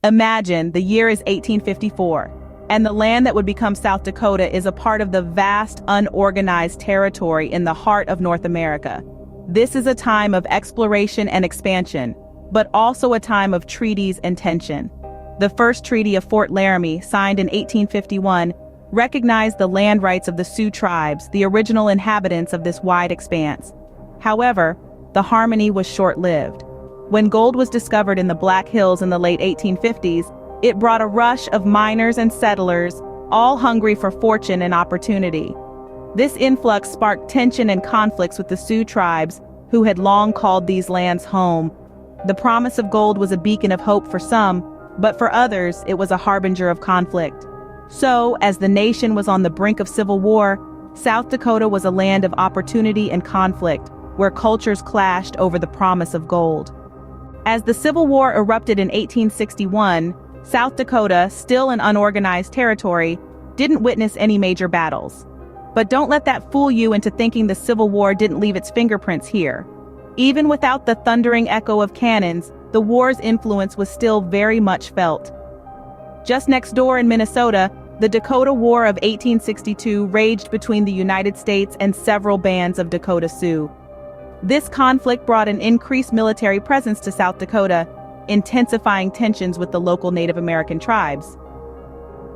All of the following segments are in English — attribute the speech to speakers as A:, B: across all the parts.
A: Imagine the year is 1854, and the land that would become South Dakota is a part of the vast, unorganized territory in the heart of North America. This is a time of exploration and expansion, but also a time of treaties and tension. The first Treaty of Fort Laramie, signed in 1851, recognized the land rights of the Sioux tribes, the original inhabitants of this wide expanse. However, the harmony was short-lived. When gold was discovered in the Black Hills in the late 1850s, it brought a rush of miners and settlers, all hungry for fortune and opportunity. This influx sparked tension and conflicts with the Sioux tribes, who had long called these lands home. The promise of gold was a beacon of hope for some, but for others, it was a harbinger of conflict. So, as the nation was on the brink of civil war, South Dakota was a land of opportunity and conflict, where cultures clashed over the promise of gold. As the Civil War erupted in 1861, South Dakota, still an unorganized territory, didn't witness any major battles. But don't let that fool you into thinking the Civil War didn't leave its fingerprints here. Even without the thundering echo of cannons, the war's influence was still very much felt. Just next door in Minnesota, the Dakota War of 1862 raged between the United States and several bands of Dakota Sioux. This conflict brought an increased military presence to South Dakota, intensifying tensions with the local Native American tribes.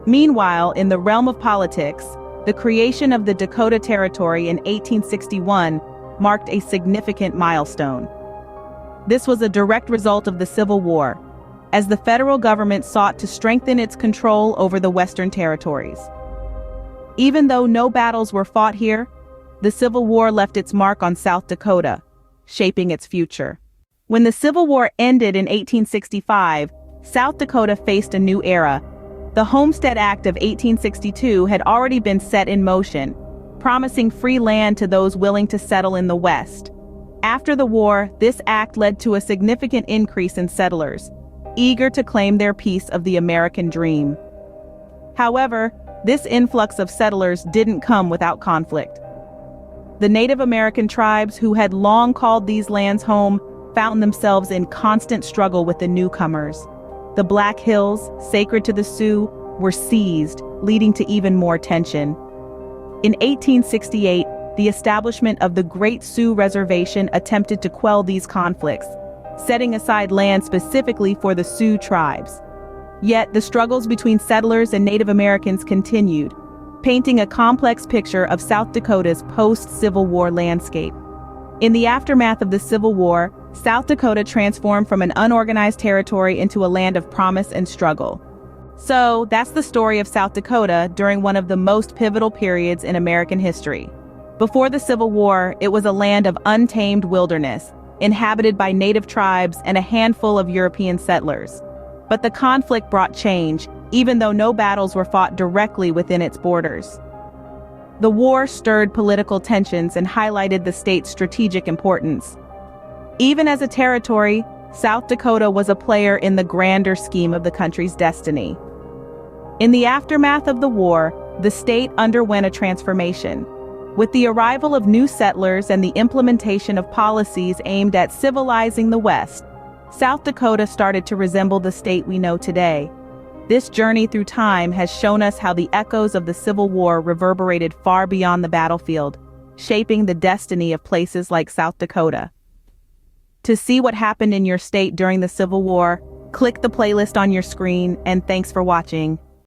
A: Meanwhile, in the realm of politics, the creation of the Dakota Territory in 1861 marked a significant milestone. This was a direct result of the Civil War, as the federal government sought to strengthen its control over the Western territories. Even though no battles were fought here, the Civil War left its mark on South Dakota, shaping its future. When the Civil War ended in 1865, South Dakota faced a new era. The Homestead Act of 1862 had already been set in motion, promising free land to those willing to settle in the West. After the war, this act led to a significant increase in settlers, eager to claim their piece of the American dream. However, this influx of settlers didn't come without conflict. The Native American tribes, who had long called these lands home, found themselves in constant struggle with the newcomers. The Black Hills, sacred to the Sioux, were seized, leading to even more tension. In 1868, the establishment of the Great Sioux Reservation attempted to quell these conflicts, setting aside land specifically for the Sioux tribes. Yet the struggles between settlers and Native Americans continued, painting a complex picture of South Dakota's post-Civil War landscape. In the aftermath of the Civil War, South Dakota transformed from an unorganized territory into a land of promise and struggle. So, that's the story of South Dakota during one of the most pivotal periods in American history. Before the Civil War, it was a land of untamed wilderness, inhabited by native tribes and a handful of European settlers. But the conflict brought change, even though no battles were fought directly within its borders. The war stirred political tensions and highlighted the state's strategic importance. Even as a territory, South Dakota was a player in the grander scheme of the country's destiny. In the aftermath of the war, the state underwent a transformation. With the arrival of new settlers and the implementation of policies aimed at civilizing the West, South Dakota started to resemble the state we know today. This journey through time has shown us how the echoes of the Civil War reverberated far beyond the battlefield, shaping the destiny of places like South Dakota. To see what happened in your state during the Civil War, click the playlist on your screen, and thanks for watching.